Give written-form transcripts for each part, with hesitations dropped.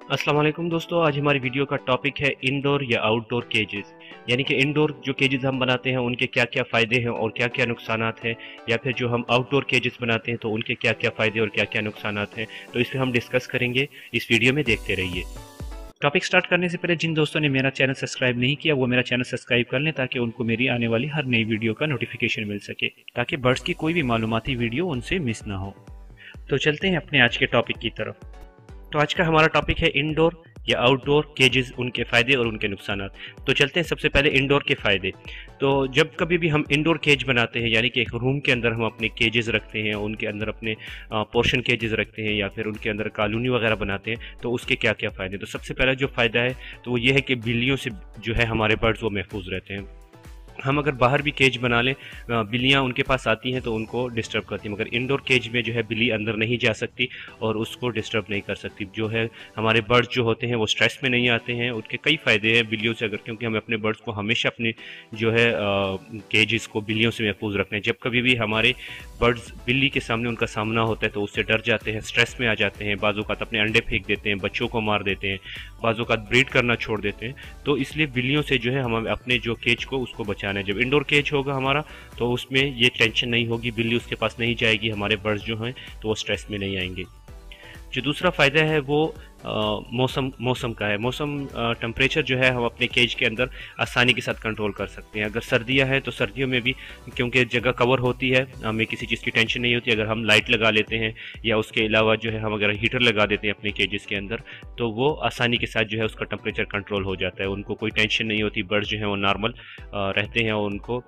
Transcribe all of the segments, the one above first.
अस्सलाम वालेकुम दोस्तों, आज हमारी वीडियो का टॉपिक है इंडोर या आउटडोर केजेस। यानी कि इंडोर जो केजेस हम बनाते हैं उनके क्या क्या फ़ायदे हैं और क्या क्या नुकसानात हैं, या फिर जो हम आउटडोर केजेस बनाते हैं तो उनके क्या क्या फ़ायदे और क्या क्या नुकसानात हैं। तो इस पर हम डिस्कस करेंगे, इस वीडियो में देखते रहिए। टॉपिक स्टार्ट करने से पहले जिन दोस्तों ने मेरा चैनल सब्सक्राइब नहीं किया वो मेरा चैनल सब्सक्राइब कर लें, ताकि उनको मेरी आने वाली हर नई वीडियो का नोटिफिकेशन मिल सके, ताकि बर्ड्स की कोई भी मालूमाती वीडियो उनसे मिस ना हो। तो चलते हैं अपने आज के टॉपिक की तरफ। तो आज का हमारा टॉपिक है इंडोर या आउटडोर केजेस, उनके फ़ायदे और उनके नुकसानात। तो चलते हैं सबसे पहले इंडोर के फ़ायदे। तो जब कभी भी हम इंडोर केज बनाते हैं, यानी कि एक रूम के अंदर हम अपने केजेस रखते हैं, उनके अंदर अपने पोर्शन केजेस रखते हैं या फिर उनके अंदर कॉलोनी वगैरह बनाते हैं, तो उसके क्या क्या फ़ायदे। तो सबसे पहला जो फ़ायदा है तो वो ये है कि बिल्लियों से जो है हमारे बर्ड्स वो महफूज रहते हैं। हम अगर बाहर भी केज बना लें, बिल्लियाँ उनके पास आती हैं तो उनको डिस्टर्ब करती हैं, मगर इंडोर केज में जो है बिल्ली अंदर नहीं जा सकती और उसको डिस्टर्ब नहीं कर सकती। जो है हमारे बर्ड्स जो होते हैं वो स्ट्रेस में नहीं आते हैं। उनके कई फ़ायदे हैं बिल्लियों से, अगर क्योंकि हमें अपने बर्ड्स को हमेशा अपने जो है केजेस को बिल्लियों से महफूज रखना है। जब कभी भी हमारे बर्ड्स बिल्ली के सामने उनका सामना होता है तो उससे डर जाते हैं, स्ट्रेस में आ जाते हैं, बाज़ औक़ात अपने अंडे फेंक देते हैं, बच्चों को मार देते हैं, बाज़ औक़ात ब्रीड करना छोड़ देते हैं। तो इसलिए बिल्लियों से जो है हमें अपने जो केज को उसको बचाना है। जब इंडोर केज होगा हमारा तो उसमें ये टेंशन नहीं होगी, बिल्ली उसके पास नहीं जाएगी, हमारे बर्ड्स जो हैं तो वो स्ट्रेस में नहीं आएंगे। जो दूसरा फ़ायदा है वो मौसम का है। मौसम टेम्परेचर जो है हम अपने केज के अंदर आसानी के साथ कंट्रोल कर सकते हैं। अगर सर्दियाँ हैं तो सर्दियों में भी, क्योंकि जगह कवर होती है, हमें किसी चीज़ की टेंशन नहीं होती। अगर हम लाइट लगा लेते हैं या उसके अलावा जो है हम अगर हीटर लगा देते हैं अपने केजेस के अंदर, तो वो आसानी के साथ जो है उसका टेम्परेचर कंट्रोल हो जाता है। उनको कोई टेंशन नहीं होती, बर्ड्स जो हैं वो नॉर्मल रहते हैं और उनको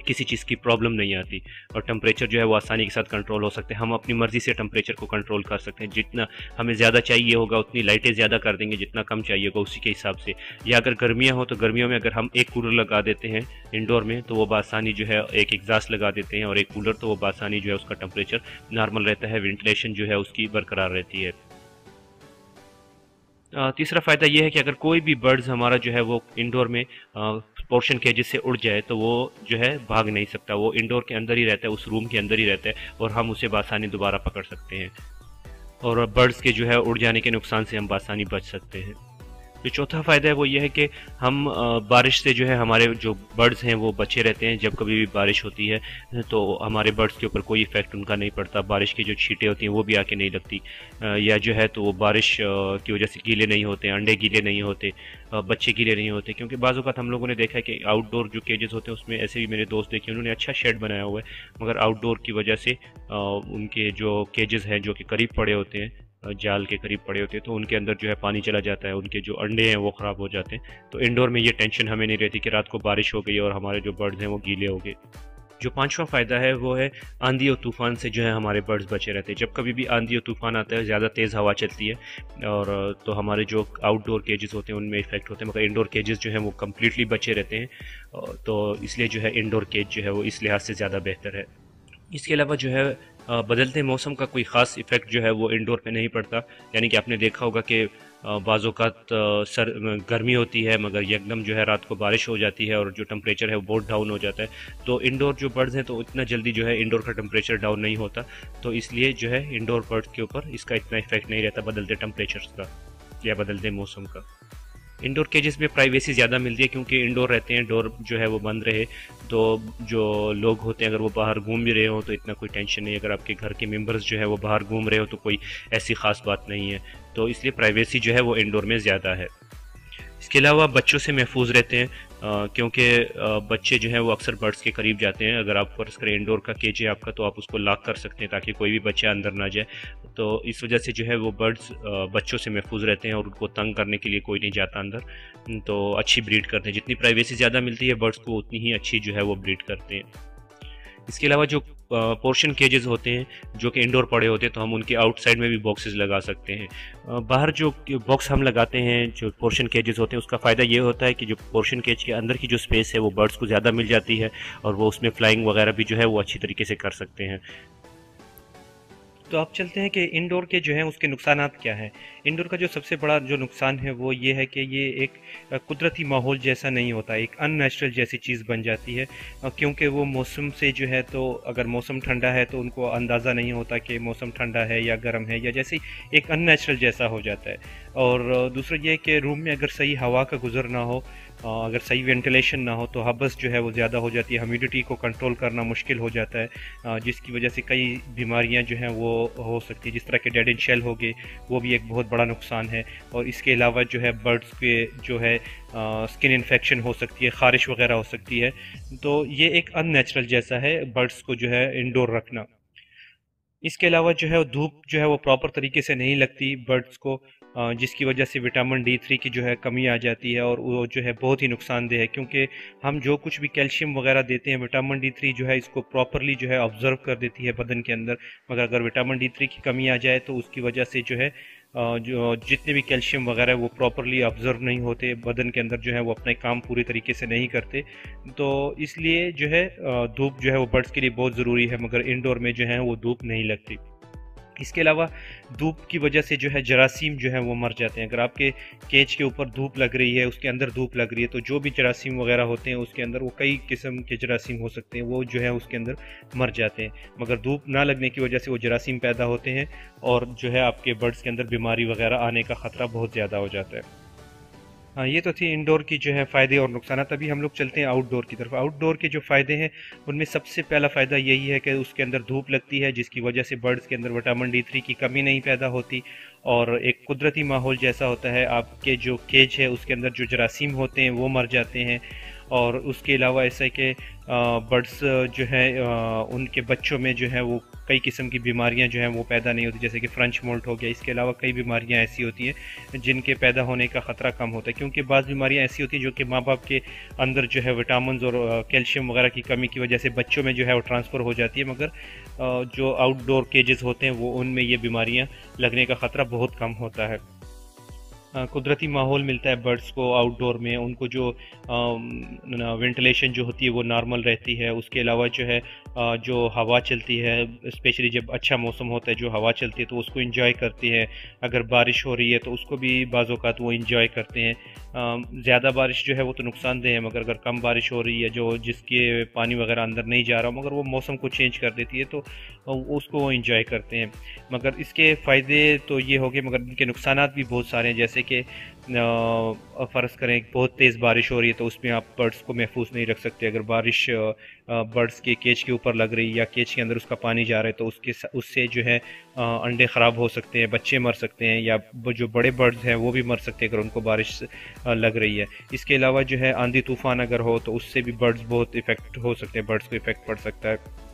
किसी चीज़ की प्रॉब्लम नहीं आती और टेम्परेचर जो है वो आसानी के साथ कंट्रोल हो सकते हैं। हम अपनी मर्ज़ी से टेम्परेचर को कंट्रोल कर सकते हैं। जितना हमें ज़्यादा चाहिए होगा उतनी लाइटें ज़्यादा कर देंगे, जितना कम चाहिए होगा उसी के हिसाब से। या अगर गर्मियाँ हो तो गर्मियों में अगर हम एक कूलर लगा देते हैं इंडोर में तो वो बआसानी जो है एक एग्जॉस्ट लगा देते हैं और एक कूलर, तो वो बआसानी जो है उसका टेम्परेचर नॉर्मल रहता है, वेंटिलेशन जो है उसकी बरकरार रहती है। तीसरा फ़ायदा ये है कि अगर कोई भी बर्ड्स हमारा जो है वो इंडोर में पोर्शन केजेस से उड़ जाए तो वो जो है भाग नहीं सकता, वो इंडोर के अंदर ही रहता है, उस रूम के अंदर ही रहता है और हम उसे बआसानी दोबारा पकड़ सकते हैं और बर्ड्स के जो है उड़ जाने के नुकसान से हम बआसानी बच सकते हैं। जो चौथा फ़ायदा है वो ये है कि हम बारिश से जो है हमारे जो बर्ड्स हैं वो बचे रहते हैं। जब कभी भी बारिश होती है तो हमारे बर्ड्स के ऊपर कोई इफ़ेक्ट उनका नहीं पड़ता, बारिश की जो छींटें होती हैं वो भी आके नहीं लगती, या जो है तो वो बारिश की वजह से गीले नहीं होते, अंडे गीले नहीं होते, बच्चे गीले नहीं होते। क्योंकि बाज़ औक़ात हम लोगों ने देखा है कि आउटडोर जो केजेस होते हैं उसमें, ऐसे भी मेरे दोस्त देखे उन्होंने अच्छा शेड बनाया हुआ है, मगर आउटडोर की वजह से उनके जो केजेस हैं जो कि करीब पड़े होते हैं, जाल के करीब पड़े होते हैं, तो उनके अंदर जो है पानी चला जाता है, उनके जो अंडे हैं वो ख़राब हो जाते हैं। तो इंडोर में ये टेंशन हमें नहीं रहती कि रात को बारिश हो गई और हमारे जो बर्ड्स हैं वो गीले हो गए। जो पांचवा फ़ायदा है वो है आंधी और तूफ़ान से जो है हमारे बर्ड्स बचे रहते हैं। जब कभी भी आंधी और तूफ़ान आता है, ज़्यादा तेज़ हवा चलती है और तो हमारे जो आउटडोर केजेस होते हैं उनमें इफ़ेक्ट होते हैं, मगर इंडोर केजेस जो हैं वो कम्प्लीटली बचे रहते हैं। तो इसलिए जो है इंडोर केज जो है वो इस लिहाज से ज़्यादा बेहतर है। इसके अलावा जो है बदलते मौसम का कोई ख़ास इफ़ेक्ट जो है वो इंडोर पे नहीं पड़ता। यानी कि आपने देखा होगा कि बाज़ औक़ात गर्मी होती है मगर यकदम जो है रात को बारिश हो जाती है और जो टेम्परेचर है वो बहुत डाउन हो जाता है। तो इंडोर जो बर्ड्स हैं तो इतना जल्दी जो है इंडोर का टेम्परेचर डाउन नहीं होता, तो इसलिए जो है इंडोर बर्ड्स के ऊपर इसका इतना इफ़ेक्ट नहीं रहता बदलते टेम्परेचर्स का या बदलते मौसम का। इंडोर केजेस में प्राइवेसी ज़्यादा मिलती है क्योंकि इंडोर रहते हैं, डोर जो है वो बंद रहे तो जो लोग होते हैं अगर वो बाहर घूम भी रहे हो तो इतना कोई टेंशन नहीं। अगर आपके घर के मेंबर्स जो है वो बाहर घूम रहे हो तो कोई ऐसी ख़ास बात नहीं है, तो इसलिए प्राइवेसी जो है वो इंडोर में ज़्यादा है। इसके अलावा बच्चों से महफूज रहते हैं क्योंकि बच्चे जो हैं वो अक्सर बर्ड्स के करीब जाते हैं। अगर आप फर्ज करें इंडोर का केज है आपका तो आप उसको लॉक कर सकते हैं ताकि कोई भी बच्चा अंदर ना जाए। तो इस वजह से जो है वो बर्ड्स बच्चों से महफूज रहते हैं और उनको तंग करने के लिए कोई नहीं जाता अंदर। तो अच्छी ब्रीड करते हैं, जितनी प्राइवेसी ज़्यादा मिलती है बर्ड्स को उतनी ही अच्छी जो है वो ब्रीड करते हैं। इसके अलावा जो पोर्शन केजेस होते हैं जो कि इंडोर पड़े होते हैं तो हम उनके आउटसाइड में भी बॉक्सेस लगा सकते हैं। बाहर जो बॉक्स हम लगाते हैं जो पोर्शन केजेस होते हैं उसका फ़ायदा ये होता है कि जो पोर्शन केज के अंदर की जो स्पेस है वो बर्ड्स को ज़्यादा मिल जाती है और वो उसमें फ्लाइंग वगैरह भी जो है वो अच्छी तरीके से कर सकते हैं। तो आप चलते हैं कि इंडोर के जो हैं उसके नुकसानात क्या हैं। इंडोर का जो सबसे बड़ा जो नुकसान है वो ये है कि ये एक कुदरती माहौल जैसा नहीं होता, एक अननेचुरल जैसी चीज़ बन जाती है, क्योंकि वो मौसम से जो है, तो अगर मौसम ठंडा है तो उनको अंदाज़ा नहीं होता कि मौसम ठंडा है या गर्म है, या जैसे एक अननेचुरल जैसा हो जाता है। और दूसरा ये कि रूम में अगर सही हवा का गुजर ना हो, अगर सही वेंटिलेशन ना हो, तो हबस जो है वो ज़्यादा हो जाती है, ह्यूमिडिटी को कंट्रोल करना मुश्किल हो जाता है, जिसकी वजह से कई बीमारियां जो हैं वो हो सकती है, जिस तरह के डेड इन शेल हो गए, वो भी एक बहुत बड़ा नुकसान है। और इसके अलावा जो है बर्ड्स के जो है स्किन इन्फेक्शन हो सकती है, ख़ारिश वगैरह हो सकती है। तो ये एक अननेचुरल जैसा है बर्ड्स को जो है इंडोर रखना। इसके अलावा जो है धूप जो है वो प्रॉपर तरीके से नहीं लगती बर्ड्स को, जिसकी वजह से विटामिन D3 की जो है कमी आ जाती है, और वो जो है बहुत ही नुकसानदेह है, क्योंकि हम जो कुछ भी कैल्शियम वगैरह देते हैं, विटामिन D3 जो है इसको प्रॉपरली जो है ऑब्जर्व कर देती है बदन के अंदर। मगर अगर विटामिन D3 की कमी आ जाए तो उसकी वजह से जो है जो जितने भी कैल्शियम वगैरह वो प्रॉपरली ऑब्जर्व नहीं होते बदन के अंदर, जो है वो अपने काम पूरी तरीके से नहीं करते। तो इसलिए जो है धूप जो है वो बर्ड्स के लिए बहुत ज़रूरी है, मगर इंडोर में जो है वो धूप नहीं लगती। इसके अलावा धूप की वजह से जो है जरासीम जो है वो मर जाते हैं। अगर आपके केज के ऊपर धूप लग रही है, उसके अंदर धूप लग रही है, तो जो भी जरासीम वगैरह होते हैं उसके अंदर, वो कई किस्म के जरासीम हो सकते हैं, वो जो है उसके अंदर मर जाते हैं। मगर धूप ना लगने की वजह से वो जरासीम पैदा होते हैं, और जो है आपके बर्ड्स के अंदर बीमारी वगैरह आने का ख़तरा बहुत ज़्यादा हो जाता है। हाँ, ये तो थी इंडोर की जो है फ़ायदे और नुकसान। अभी हम लोग चलते हैं आउटडोर की तरफ। आउटडोर के जो फ़ायदे हैं उनमें सबसे पहला फ़ायदा यही है कि उसके अंदर धूप लगती है, जिसकी वजह से बर्ड्स के अंदर विटामिन D3 की कमी नहीं पैदा होती, और एक कुदरती माहौल जैसा होता है। आपके जो केज है उसके अंदर जो जरासीम होते हैं वो मर जाते हैं। और उसके अलावा ऐसा है कि बर्ड्स जो है उनके बच्चों में जो है वो कई किस्म की बीमारियां जो हैं वो पैदा नहीं होती, जैसे कि फ्रेंच मोल्ट हो गया। इसके अलावा कई बीमारियां ऐसी होती हैं जिनके पैदा होने का ख़तरा कम होता है, क्योंकि बाज़ बीमारियां ऐसी होती हैं जो कि माँ बाप के अंदर जो है विटामिन और कैल्शियम वगैरह की कमी की वजह से बच्चों में जो है वो ट्रांसफ़र हो जाती है, मगर जो आउटडोर केजेस होते हैं वो उनमें ये बीमारियाँ लगने का ख़तरा बहुत कम होता है। कुदरती माहौल मिलता है बर्ड्स को आउटडोर में, उनको जो वेंटिलेशन जो होती है वो नॉर्मल रहती है। उसके अलावा जो है जो हवा चलती है, स्पेशली जब अच्छा मौसम होता है, जो हवा चलती है तो उसको इंजॉय करती है। अगर बारिश हो रही है तो उसको भी बाज़ औक़ात वो इंजॉय करते हैं। ज़्यादा बारिश जो है वो तो नुकसानदेह है, मगर अगर कम बारिश हो रही है जो जिसके पानी वगैरह अंदर नहीं जा रहा, मगर वो मौसम को चेंज कर देती है, तो उसको वो इंजॉय करते हैं। मगर इसके फ़ायदे तो ये हो गए, मगर इनके नुकसानात भी बहुत सारे हैं। जैसे कि फ़र्ज़ करें बहुत तेज़ बारिश हो रही है तो उसमें आप बर्ड्स को महफूज नहीं रख सकते। अगर बारिश बर्ड्स के केज के ऊपर लग रही, या केज के अंदर उसका पानी जा रहा है, तो उससे जो है अंडे ख़राब हो सकते हैं, बच्चे मर सकते हैं, या जो बड़े बर्ड्स हैं वो भी मर सकते हैं अगर उनको बारिश लग रही है। इसके अलावा जो है आंधी तूफ़ान अगर हो तो उससे भी बर्ड्स बहुत इफ़ेक्ट हो सकते हैं, बर्ड्स को इफ़ेक्ट पड़ सकता है।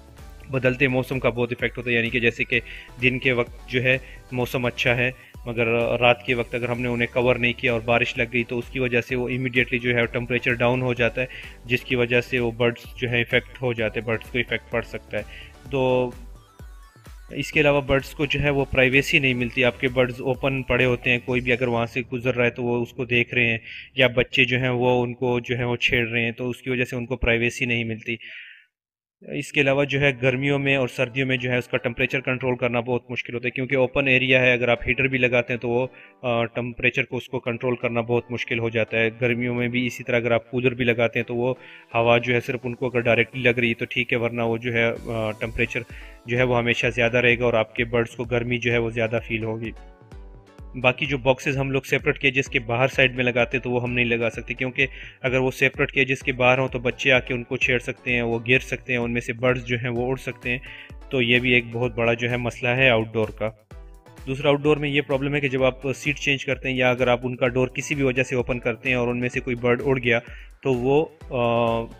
बदलते मौसम का बहुत इफेक्ट होता है, यानी कि जैसे कि दिन के वक्त जो है मौसम अच्छा है, मगर रात के वक्त अगर हमने उन्हें कवर नहीं किया और बारिश लग गई तो उसकी वजह से वो इमीडिएटली जो है टेम्परेचर डाउन हो जाता है, जिसकी वजह से वो बर्ड्स जो है इफ़ेक्ट हो जाते हैं, बर्ड्स को इफ़ेक्ट पड़ सकता है। तो इसके अलावा बर्ड्स को जो है वो प्राइवेसी नहीं मिलती। आपके बर्ड्स ओपन पड़े होते हैं, कोई भी अगर वहाँ से गुजर रहा है तो वो उसको देख रहे हैं, या बच्चे जो हैं वो उनको जो है वो छेड़ रहे हैं, तो उसकी वजह से उनको प्राइवेसी नहीं मिलती। इसके अलावा जो है गर्मियों में और सर्दियों में जो है उसका टेम्परेचर कंट्रोल करना बहुत मुश्किल होता है, क्योंकि ओपन एरिया है। अगर आप हीटर भी लगाते हैं तो वो टेम्परेचर को उसको कंट्रोल करना बहुत मुश्किल हो जाता है। गर्मियों में भी इसी तरह अगर आप कूलर भी लगाते हैं तो वो हवा जो है सिर्फ उनको अगर डायरेक्टली लग रही है तो ठीक है, वरना वो जो है टेम्परेचर जो है वो हमेशा ज़्यादा रहेगा और आपके बर्ड्स को गर्मी जो है वो ज़्यादा फील होगी। बाकी जो बॉक्सेस हम लोग सेपरेट केजेस के बाहर साइड में लगाते हैं तो वो हम नहीं लगा सकते, क्योंकि अगर वो सेपरेट केजेस के बाहर हों तो बच्चे आके उनको छेड़ सकते हैं, वो गिर सकते हैं, उनमें से बर्ड्स जो हैं वो उड़ सकते हैं। तो ये भी एक बहुत बड़ा जो है मसला है आउटडोर का। दूसरा आउटडोर में ये प्रॉब्लम है कि जब आप सीट चेंज करते हैं, या अगर आप उनका डोर किसी भी वजह से ओपन करते हैं और उनमें से कोई बर्ड उड़ गया तो वो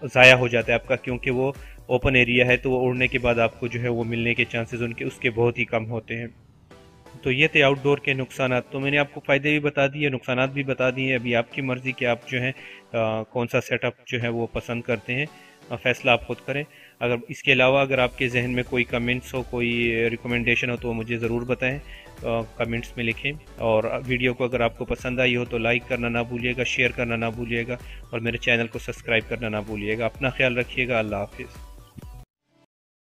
ज़ाया हो जाता है आपका, क्योंकि वो ओपन एरिया है, तो वो उड़ने के बाद आपको जो है वो मिलने के चांसेस उनके उसके बहुत ही कम होते हैं। तो ये थे आउटडोर के नुकसानात। तो मैंने आपको फ़ायदे भी बता दिए, नुकसानात भी बता दिए। अभी आपकी मर्ज़ी कि आप जो है कौन सा सेटअप जो है वो पसंद करते हैं, फ़ैसला आप खुद करें। अगर इसके अलावा अगर आपके जहन में कोई कमेंट्स हो, कोई रिकमेंडेशन हो, तो मुझे ज़रूर बताएं, कमेंट्स में लिखें। और वीडियो को अगर आपको पसंद आई हो तो लाइक करना ना भूलिएगा, शेयर करना ना भूलिएगा, और मेरे चैनल को सब्सक्राइब करना ना भूलिएगा। अपना ख्याल रखिएगा। अल्लाह हाफिज़।